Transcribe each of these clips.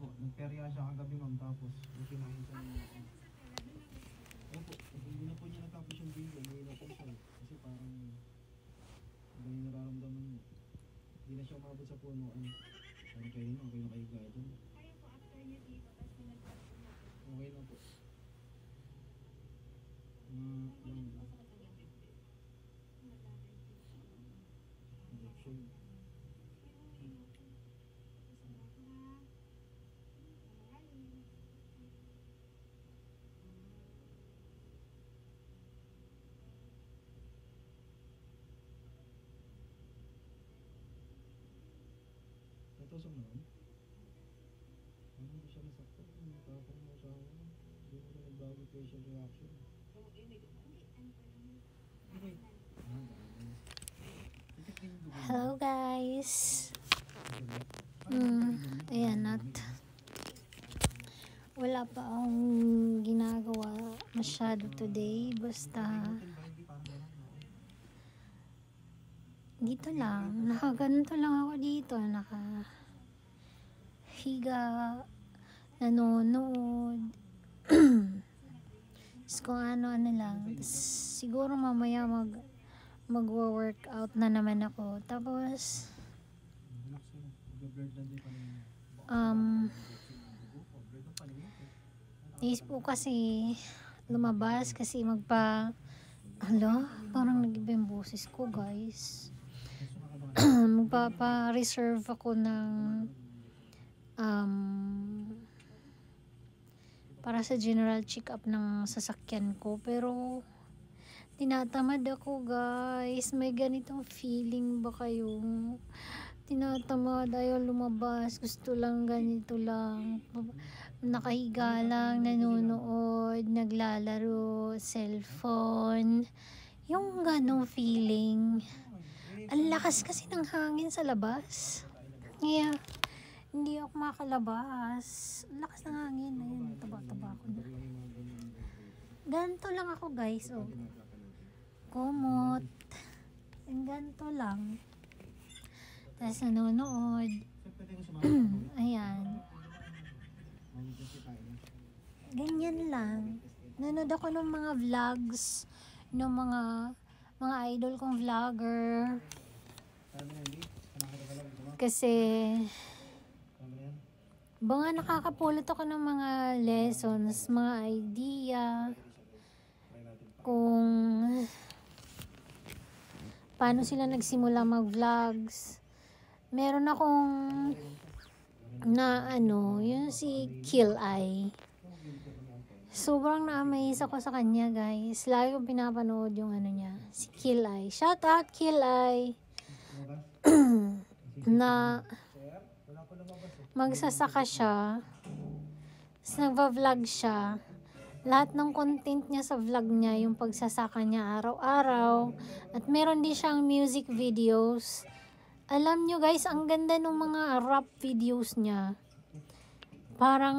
po. Nagperya siya kagabi ma'am, tapos kinain siya ng opo, hindi na po niya natapos yung video, may na po siya. Kasi parang iba yung nararamdaman niya. Hindi na siya umabot sa punuan. Sabi kayo rin, okay na kayo gaya dyan. Kaya po after niya dito, tapos pinagpapit na po. Okay na po. Injection. Natusok na rin? Ano hindi siya nasaktan? Tapang mo sa akin. Hindi mo na nagbago facial reaction. Okay. Hello guys. Ayan at wala pa akong ginagawa masyado today. Basta dito lang. Nakaganto lang ako dito. Nakahiga. Nanonood. Kung ano-ano lang. Siguro mamaya magwo-workout na naman ako. Tapos naisip ko kasi lumabas kasi parang nag-iba yung boses ko guys. Magpapa-reserve ako ng para sa general check-up ng sasakyan ko, pero tinatamad ako guys. May ganitong feeling ba kayo? Tinatamad, ayaw lumabas, gusto lang ganito lang, nakahiga lang, nanonood, naglalaro, cellphone, yung ganong feeling. Ang lakas kasi ng hangin sa labas, kaya hindi ako makalabas. Ang lakas ng hangin. Ayun, taba-taba ako na. Ganto lang ako guys. Oh. Kumot. Ganto lang. Tapos nanonood. Ayan. Ganyan lang. Nanonood ako ng mga vlogs. Ng mga idol kong vlogger. Kasi baka nakakapulot ako ng mga lessons, mga idea kung paano sila nagsimula mag-vlogs. Meron akong yung si Kill Eye. Sobrang na-amaze ako sa kanya guys. Lagi kong pinapanood yung niya, si Kill Eye. Shout out Kill Eye. Na magsasaka siya, nagva-vlog siya, lahat ng content niya sa vlog niya, yung pagsasaka niya araw-araw, at meron din siyang music videos. Alam nyo guys, ang ganda ng mga rap videos niya. Parang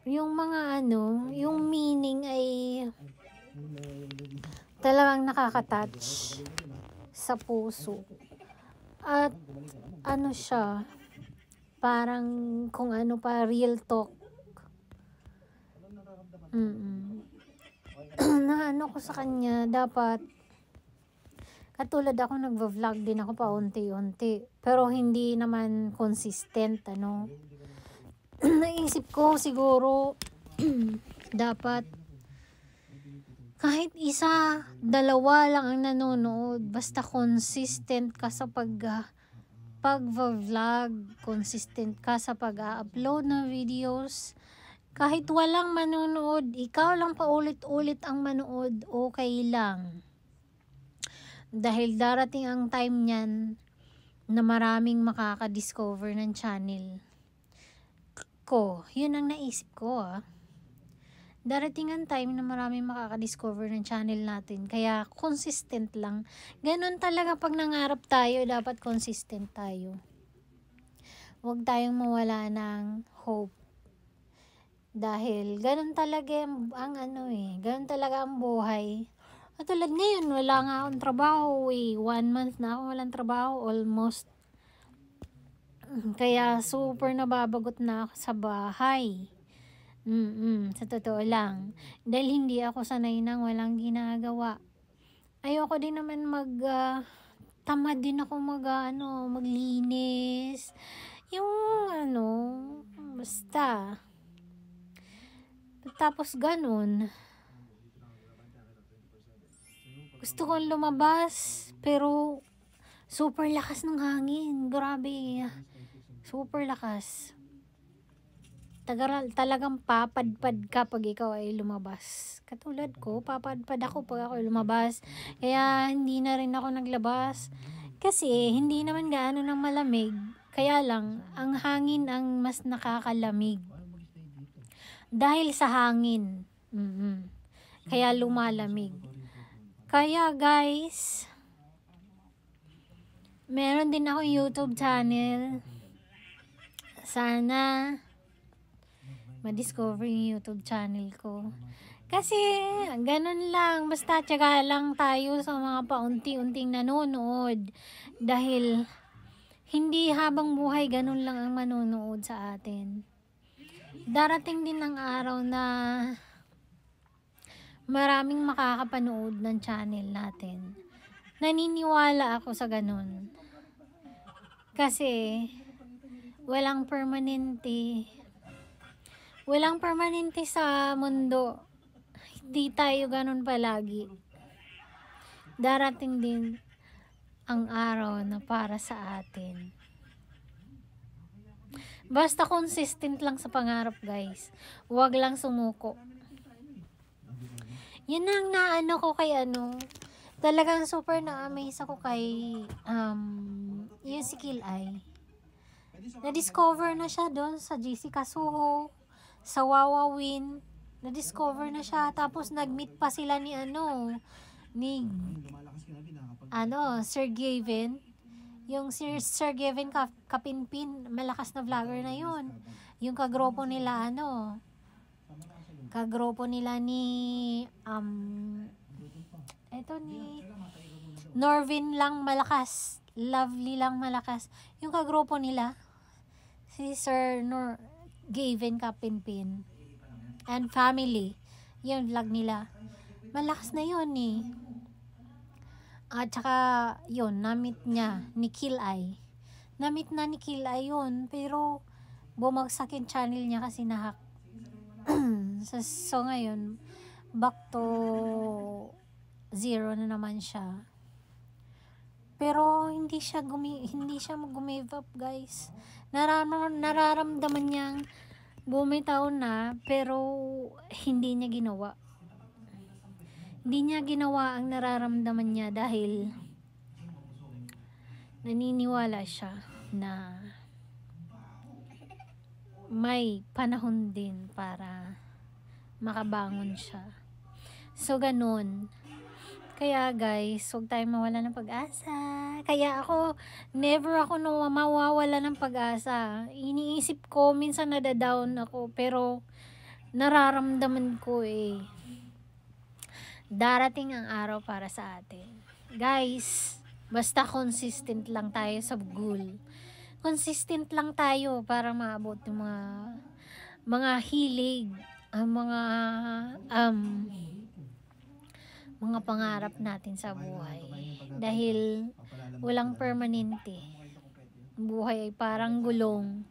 yung mga yung meaning ay talagang nakaka-touch sa puso. At siya, parang kung real talk. Na ko sa kanya, dapat katulad ako, nagva-vlog din ako paunti-unti, pero hindi naman consistent. Naisip ko siguro dapat kahit isa, dalawa lang ang nanonood, basta consistent ka sa pag-vlog, consistent ka sa pag-upload ng videos. Kahit walang manonood, ikaw lang paulit-ulit ang manood, okay lang. Dahil darating ang time niyan na maraming makaka-discover ng channel ko. Yun ang naisip ko Darating ang time na maraming makaka-discover ng channel natin. Kaya consistent lang. Ganun talaga pag nangarap tayo, dapat consistent tayo. Huwag tayong mawala ng hope. Dahil ganun talaga ganun talaga ang buhay. At tulad ngayon, wala nga akong trabaho 1 month na ako walang trabaho, almost Kaya super nababagot na ako sa bahay. Sa totoo lang. Dahil hindi ako sanay nang walang ginagawa. Ayoko din naman tamad din ako maglinis. Yung basta. Tapos ganun. Gusto kong lumabas, pero super lakas ng hangin. Grabe. Super lakas. Talagang papadpad ka pag ikaw ay lumabas. Katulad ko, papadpad ako pag ako ay lumabas. Kaya hindi na rin ako naglabas. Kasi hindi naman gaano ng malamig. Kaya lang, ang hangin ang mas nakakalamig. Dahil sa hangin. Kaya lumalamig. Kaya guys, meron din ako YouTube channel. Sana ma-discover yung YouTube channel ko. Kasi, ganun lang. Basta tiyaga lang tayo sa mga paunti-unting nanonood. Dahil, hindi habang buhay ganun lang ang manonood sa atin. Darating din ang araw na maraming makakapanood ng channel natin. Naniniwala ako sa ganun. Kasi, walang permanente sa mundo. Hindi tayo ganun palagi. Darating din ang araw na para sa atin. Basta consistent lang sa pangarap, guys. Huwag lang sumuko. Yan ang naano ko kay talagang super na-amaze ako kay yung si Kilay. Na-discover na siya doon sa Jessica Soho, sa Wawawin. Na-discover na siya. Tapos nag-meet pa sila ni Sir Gavin. Yung Sir Gavin Kapinpin, malakas na vlogger na yun. Yung kagropo nila ni Norvin lang malakas, Lovely lang malakas. Yung kagropo nila si Sir Gavin Kapinpin and family, yung vlog nila malakas na yun at saka yun, na-meet niya ni Kilay. Na-meet na ni Kilay yun, pero bumagsak yung channel niya kasi nahack. So ngayon, back to zero na naman siya. Pero hindi siya mag-give up, guys. Nararamdaman niyang bumitaw na, pero hindi niya ginawa. Hindi niya ginawa ang nararamdaman niya dahil naniniwala siya na may panahon din para makabangon siya. So, ganun. Kaya guys, huwag tayong mawala ng pag-asa. Kaya never ako mawawala ng pag-asa. Iniisip ko, minsan nadadown ako, pero nararamdaman ko darating ang araw para sa atin. Guys, basta consistent lang tayo sa goal. Consistent lang tayo para maabot yung mga hilig, ang mga pangarap natin sa buhay. Dahil walang permanente. Buhay ay parang gulong.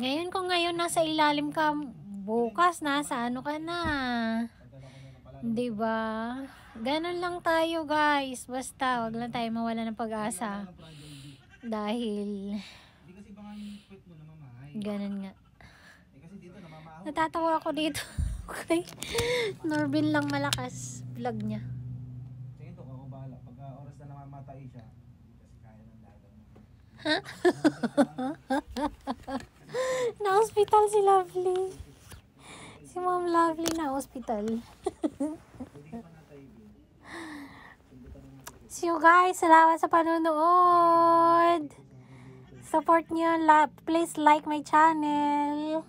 Ngayon kung nasa ilalim ka, bukas nasa ka na. 'Di ba? Ganun lang tayo, guys. Basta wag lang tayo mawala ng pag-asa. Dahil ganun nga. Natatawa ako dito. Okay. Norvin lang malakas vlog niya. Sige to, ako bahala. Pagka oras na namamatay siya, kasi kaya ng dagat. Na-hospital si Lovely. Si Mom Lovely na-hospital. See you guys. Salamat sa panonood. Support niyo. Please like my channel.